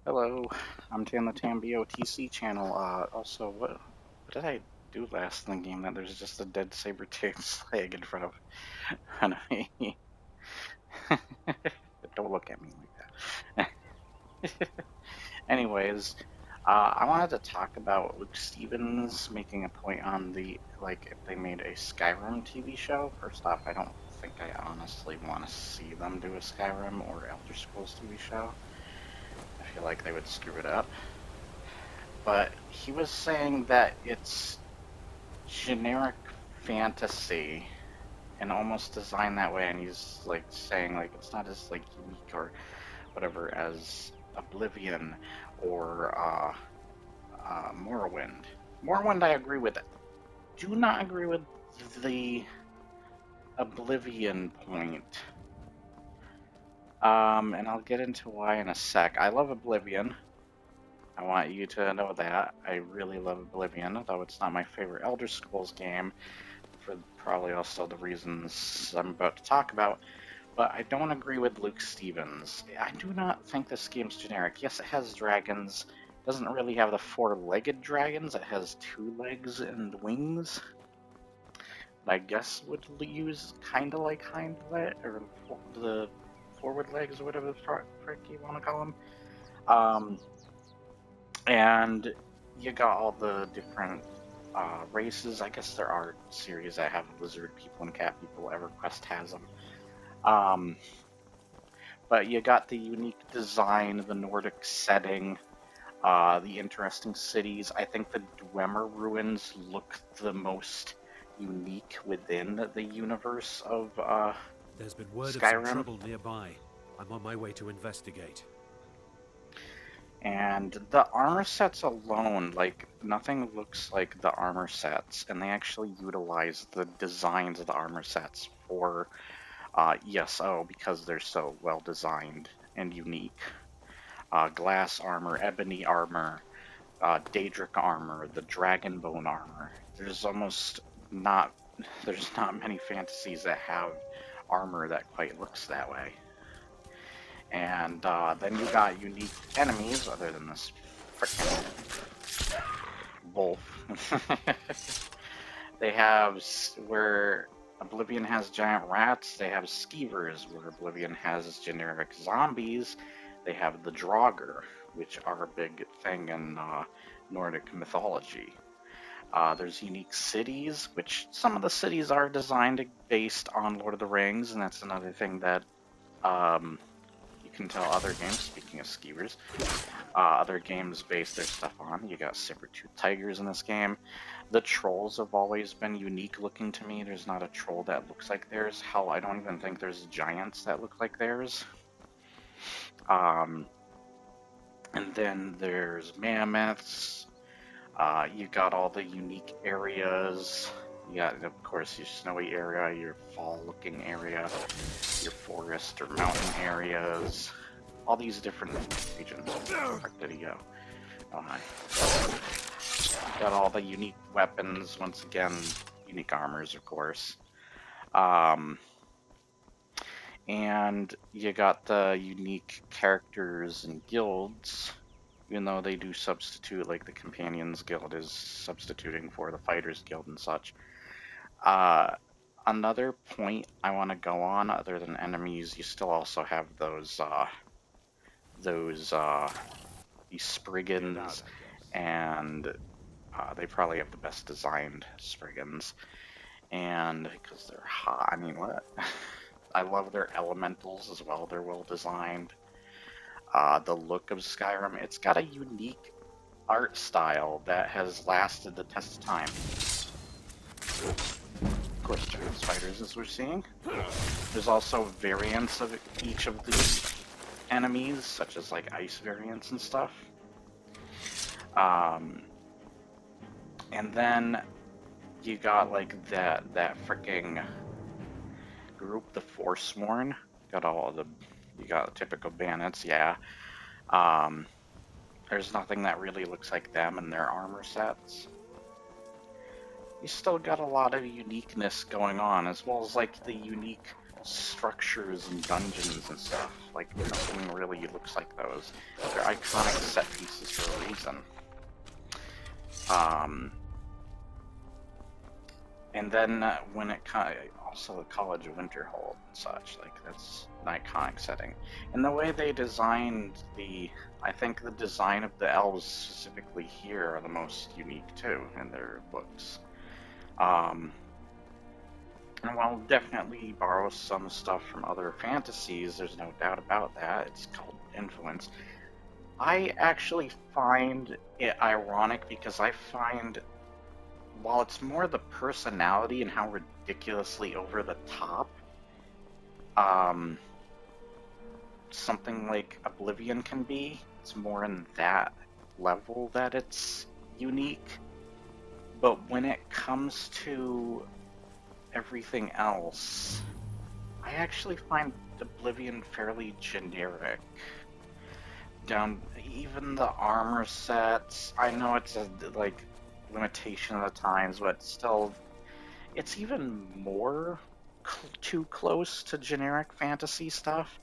Hello, I'm Tan the TamBoTC channel. Also, what did I do last in the game that there's just a dead saber-tooth slag in front of me? Don't look at me like that. Anyways, I wanted to talk about Luke Stevens making a point on if they made a Skyrim TV show. First off, I don't think I honestly want to see them do a Skyrim or Elder Scrolls TV show. I feel like they would screw it up. But he was saying that it's generic fantasy and almost designed that way, and he's like saying like it's not as like unique or whatever as Oblivion or Morrowind. Morrowind, I agree with it. Do not agree with the Oblivion point. And I'll get into why in a sec. I love Oblivion. I want you to know that. I really love Oblivion, though it's not my favorite Elder Scrolls game, for probably also the reasons I'm about to talk about. But I don't agree with Luke Stevens. I do not think this game's generic. Yes, it has dragons. It doesn't really have the four-legged dragons. It has two legs and wings. I guess would use kind of like hind leg, or the forward legs, or whatever the frick you want to call them. And you got all the different races. I guess there are series that have lizard people and cat people. EverQuest has them. But you got the unique design, the Nordic setting, the interesting cities. I think the Dwemer ruins look the most unique within the universe of There's been word Skyrim. of some trouble nearby. I'm on my way to investigate. And the armor sets alone, like, nothing looks like the armor sets, and they actually utilize the designs of the armor sets for ESO because they're so well designed and unique. Glass armor, ebony armor, Daedric armor, the dragonbone armor. There's not many fantasies that have armor that quite looks that way. And then you got unique enemies, other than this frickin' wolf. They have, where Oblivion has giant rats, they have skeevers. Where Oblivion has generic zombies, they have the Draugr, which are a big thing in Nordic mythology. There's unique cities, which some of the cities are designed based on Lord of the Rings, and that's another thing that you can tell other games, speaking of skeevers, other games base their stuff on. You got saber-toothed tigers in this game. The trolls have always been unique looking to me. There's not a troll that looks like theirs. Hell, I don't even think there's giants that look like theirs. And then there's mammoths. You got all the unique areas. You got, of course, your snowy area, your fall-looking area, your forest or mountain areas, all these different regions. Where did he go? Oh, hi. Got all the unique weapons, once again, unique armors, of course. And you got the unique characters and guilds, even though they do substitute, like the Companions Guild is substituting for the Fighters Guild and such. Another point I want to go on, other than enemies, you still also have these Spriggans, and they probably have the best designed Spriggans, and because they're hot, I mean, what? I love their elementals as well, they're well designed. The look of Skyrim, it's got a unique art style that has lasted the test of time. Of course, giant spiders, as we're seeing. There's also variants of each of the enemies, such as like ice variants and stuff. And then you got like that freaking group, the Forsworn. You got typical bandits, yeah. There's nothing that really looks like them in their armor sets. You still got a lot of uniqueness going on, as well as like the unique structures and dungeons and stuff. Like, nothing really looks like those. They're iconic set pieces for a reason. And then when it also the College of Winterhold and such, like that's an iconic setting. And the way they designed I think the design of the elves specifically here are the most unique too in their looks. And while definitely borrow some stuff from other fantasies, there's no doubt about that. It's called influence. I actually find it ironic because I find while it's more the personality and how ridiculously over the top, something like Oblivion can be, it's more in that level that it's unique. But when it comes to everything else, I actually find Oblivion fairly generic. Down even the armor sets, I know it's a limitation of the times, but still, it's even more too close to generic fantasy stuff.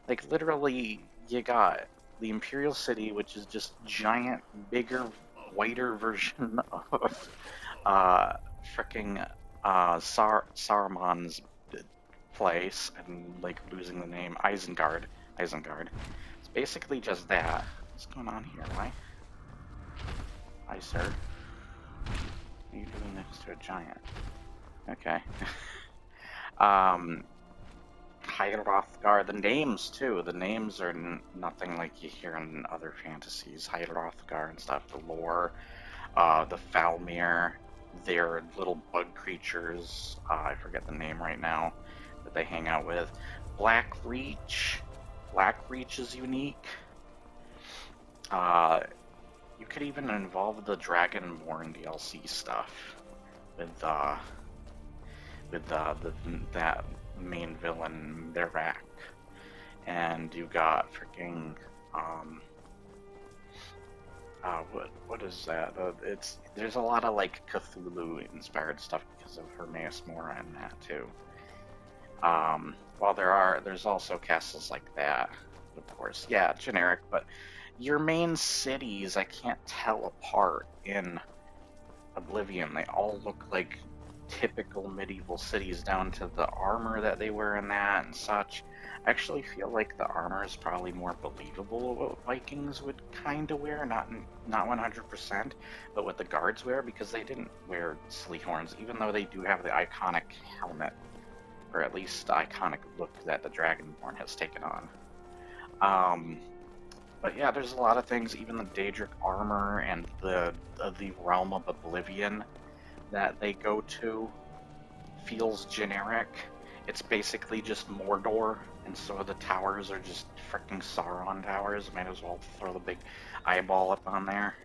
Like, literally, you got the Imperial City, which is just giant, bigger, whiter version of fricking Saruman's place. I'm like losing the name. Isengard. It's basically just that. What's going on here? Why? Hi, sir. What are you doing next to a giant? Okay. Hrothgar, the names too. The names are nothing like you hear in other fantasies. Hrothgar and stuff. The lore, the Falmir, their little bug creatures. I forget the name right now that they hang out with. Blackreach. Blackreach is unique. You could even involve the Dragonborn DLC stuff with that main villain Barak, and you got freaking what is that? There's a lot of like Cthulhu inspired stuff because of Hermaeus Mora in that too. While there's also castles like that, of course. Yeah, generic, but your main cities I can't tell apart in Oblivion. They all look like typical medieval cities down to the armor that they wear in that and such. I actually feel like the armor is probably more believable what Vikings would kind of wear, not 100%, but what the guards wear, because they didn't wear Sleehorns, even though they do have the iconic helmet, or at least the iconic look that the Dragonborn has taken on. But yeah, there's a lot of things, even the Daedric armor and the realm of Oblivion that they go to feels generic. It's basically just Mordor, and so the towers are just freaking Sauron towers. Might as well throw the big eyeball up on there.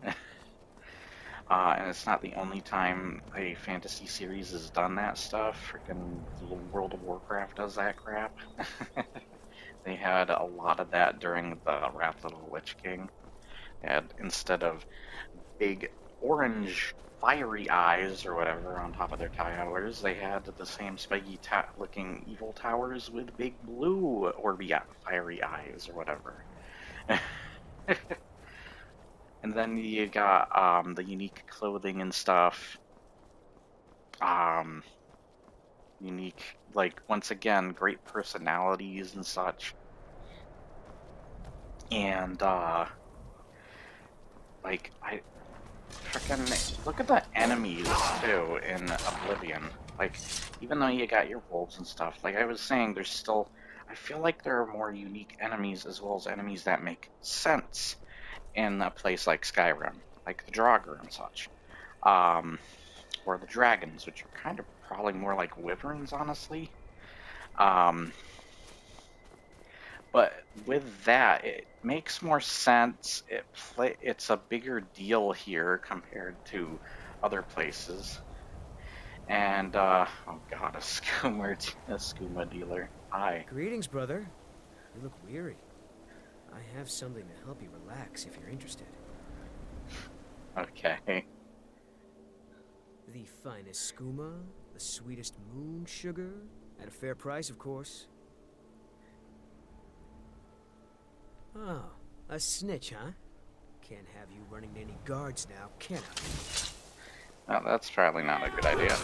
And it's not the only time a fantasy series has done that stuff. Freaking World of Warcraft does that crap. They had a lot of that during the Wrath of the Lich King. They had, instead of big orange fiery eyes or whatever on top of their towers, they had the same spiky looking evil towers with big blue orby fiery eyes or whatever. And then you got the unique clothing and stuff. Unique, like, once again, great personalities and such. And like, I freaking look at the enemies too in Oblivion. Like, even though you got your wolves and stuff, like I was saying, there's still, I feel like there are more unique enemies as well as enemies that make sense in a place like Skyrim, like the Draugr and such, or the dragons, which are kind of probably more like wyverns, honestly. But with that, it makes more sense. It's a bigger deal here compared to other places. And oh god, a skooma dealer. Hi. Greetings, brother. You look weary. I have something to help you relax if you're interested. Okay. The finest skooma, the sweetest moon sugar, At a fair price, of course. Oh, a snitch, huh? Can't have you running any guards now, can I? Well, that's probably not a good idea.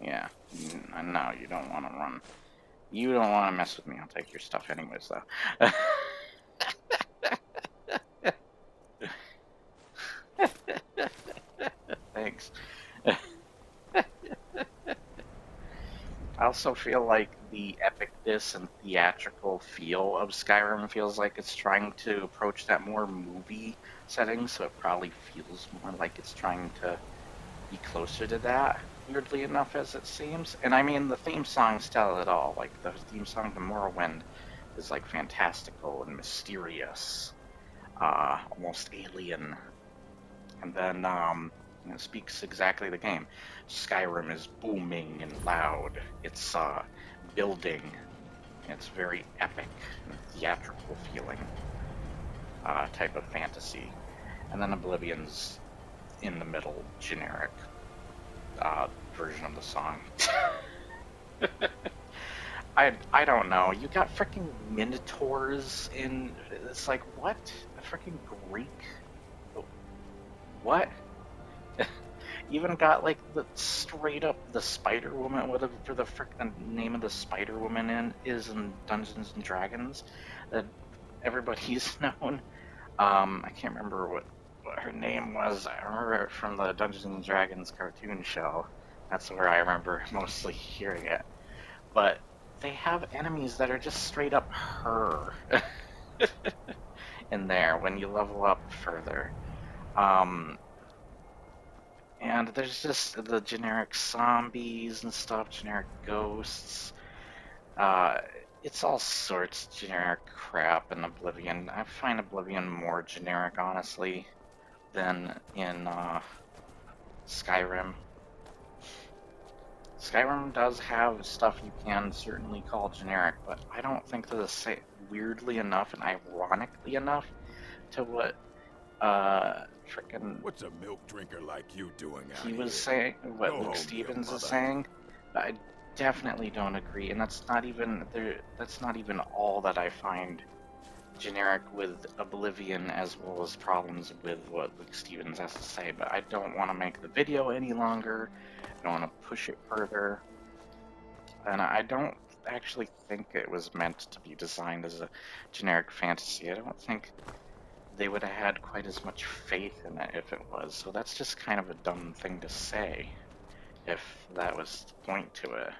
Yeah, no, you don't want to run. You don't want to mess with me. I'll take your stuff anyways, though. Thanks. I also feel like the epicness and theatrical feel of Skyrim feels like it's trying to approach that more movie setting, so it probably feels more like it's trying to be closer to that, weirdly enough as it seems. And I mean, the theme songs tell it all. Like, the theme song to Morrowind is like fantastical and mysterious, almost alien. And then, it speaks exactly the game. Skyrim is booming and loud. It's building. It's very epic and theatrical feeling type of fantasy. And then Oblivion's in the middle, generic version of the song. I don't know. You got freaking minotaurs in. It's like, what? A freaking Greek? What? Even got like the straight up the Spider Woman, whatever the frickin' name of the Spider Woman is in Dungeons and Dragons that everybody's known. I can't remember what her name was. I remember it from the Dungeons and Dragons cartoon show. That's where I remember mostly hearing it. But they have enemies that are just straight up her in there when you level up further. And there's just the generic zombies and stuff, generic ghosts. It's all sorts of generic crap in Oblivion. I find Oblivion more generic, honestly, than in Skyrim. Skyrim does have stuff you can certainly call generic, but I don't think that it's weirdly enough and ironically enough to what frickin' What's a milk drinker like you doing out he was here? saying, what Go Luke home, Stevens your is mother. saying. I definitely don't agree, and that's not even all that I find generic with Oblivion, as well as problems with what Luke Stevens has to say. But I don't want to make the video any longer. I don't want to push it further, and I don't actually think it was meant to be designed as a generic fantasy. I don't think they would have had quite as much faith in it if it was. So that's just kind of a dumb thing to say, if that was the point to it.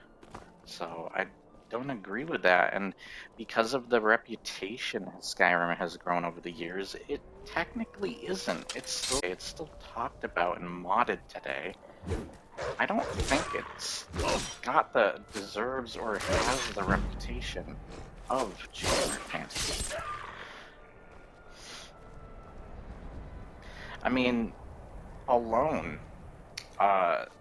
So I don't agree with that, and because of the reputation Skyrim has grown over the years, it technically isn't. It's still talked about and modded today. I don't think it's got the deserves or has the reputation of genre fantasy. I mean, alone,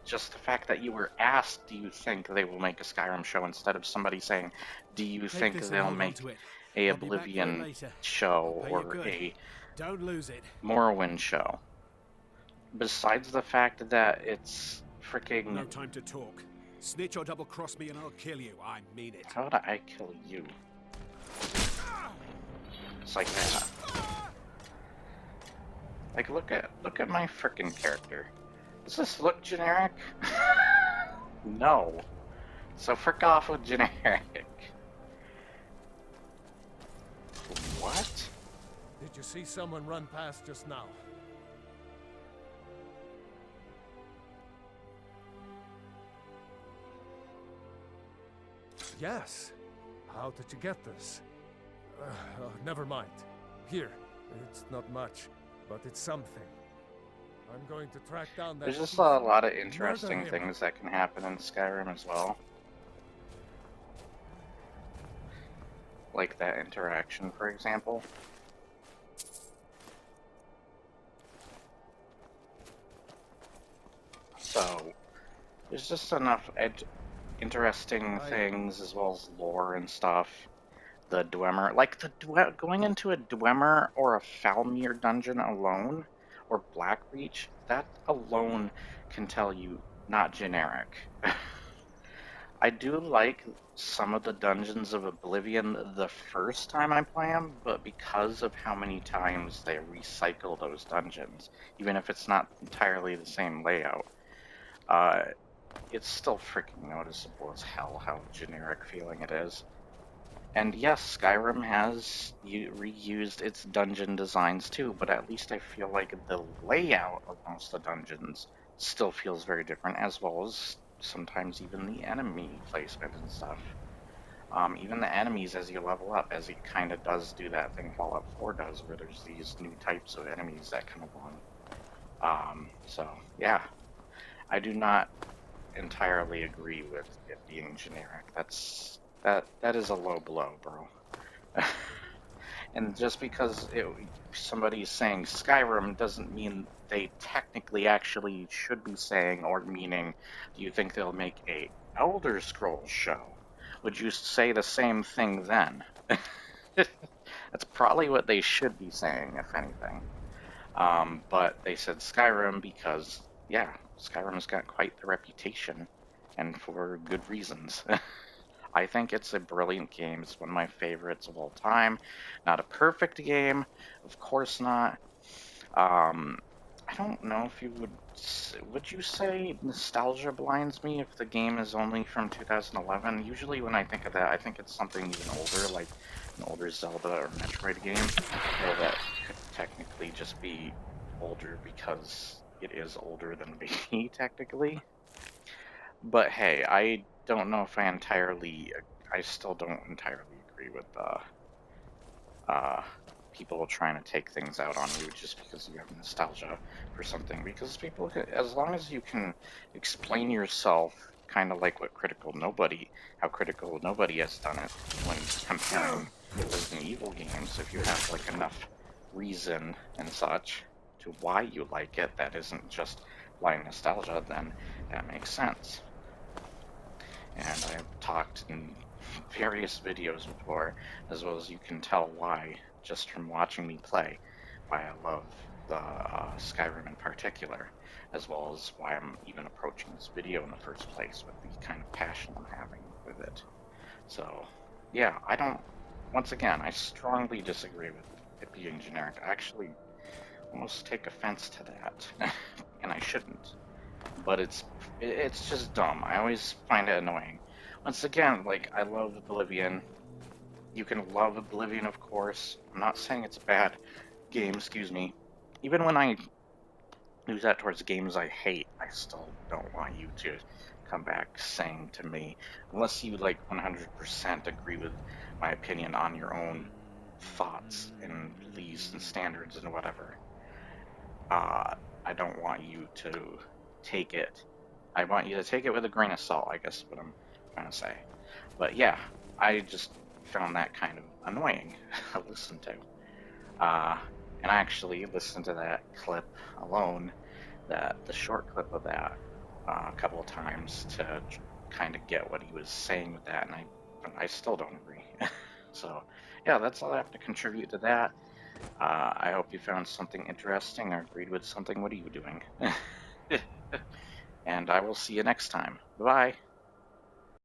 just the fact that you were asked, do you think they will make a Skyrim show, instead of somebody saying, do you think they'll make a Oblivion show or a Don't lose it. Morrowind show? Besides the fact that it's freaking... No time to talk. Snitch or double cross me and I'll kill you. I mean it. How do I kill you? It's like that. Like, look at my freaking character. Does this look generic? No. So frick off with generic. What? Did you see someone run past just now? Yes. How did you get this? Never mind. Here. It's not much, but it's something. I'm going to track down that. There's just a lot of interesting things that can happen in Skyrim as well. Like that interaction, for example. So, there's just enough interesting things, as well as lore and stuff. The Dwemer, like going into a Dwemer or a Falmir dungeon alone or Blackreach, that alone can tell you not generic. I do like some of the dungeons of Oblivion the first time I play them, but because of how many times they recycle those dungeons, even if it's not entirely the same layout, uh, it's still freaking noticeable as hell how generic feeling it is. And yes, Skyrim has reused its dungeon designs too, but at least I feel like the layout of most of the dungeons still feels very different, as well as sometimes even the enemy placement and stuff. Even the enemies as you level up, as it kind of does do that thing Fallout 4 does, where there's these new types of enemies that come along. So yeah, I do not entirely agree with it being generic. That is a low blow, bro. And just because somebody's saying Skyrim doesn't mean they technically actually should be saying or meaning, do you think they'll make a Elder Scrolls show? Would you say the same thing then? That's probably what they should be saying, if anything. But they said Skyrim because, yeah, Skyrim's got quite the reputation, and for good reasons. I think it's a brilliant game. It's one of my favorites of all time. Not a perfect game, of course not. I don't know if you would you say nostalgia blinds me if the game is only from 2011? Usually when I think of that, I think it's something even older, like an older Zelda or Metroid game, or that could technically just be older because it is older than me, technically. But hey, I don't know if I still don't entirely agree with people trying to take things out on you just because you have nostalgia for something. Because people, as long as you can explain yourself, kind of like how Critical Nobody has done it when comparing Resident Evil games, if you have like enough reason and such to why you like it, that isn't just blind nostalgia, then that makes sense. And I've talked in various videos before, as well as you can tell why, just from watching me play, why I love the Skyrim in particular, as well as why I'm even approaching this video in the first place with the kind of passion I'm having with it. So, yeah, once again, I strongly disagree with it being generic. I actually almost take offense to that, and I shouldn't. But it's just dumb. I always find it annoying. Once again, like, I love Oblivion. You can love Oblivion, of course. I'm not saying it's a bad game, excuse me. Even when I use that towards games I hate, I still don't want you to come back saying to me, unless you, like, 100% agree with my opinion on your own thoughts and beliefs and standards and whatever. I don't want you to take it. I want you to take it with a grain of salt, I guess is what I'm trying to say. But yeah, I just found that kind of annoying to listen to. And I actually listened to that clip alone, the short clip of that, a couple of times to kind of get what he was saying with that, and I still don't agree. So yeah, that's all I have to contribute to that. I hope you found something interesting or agreed with something. What are you doing? And I will see you next time. Bye-bye.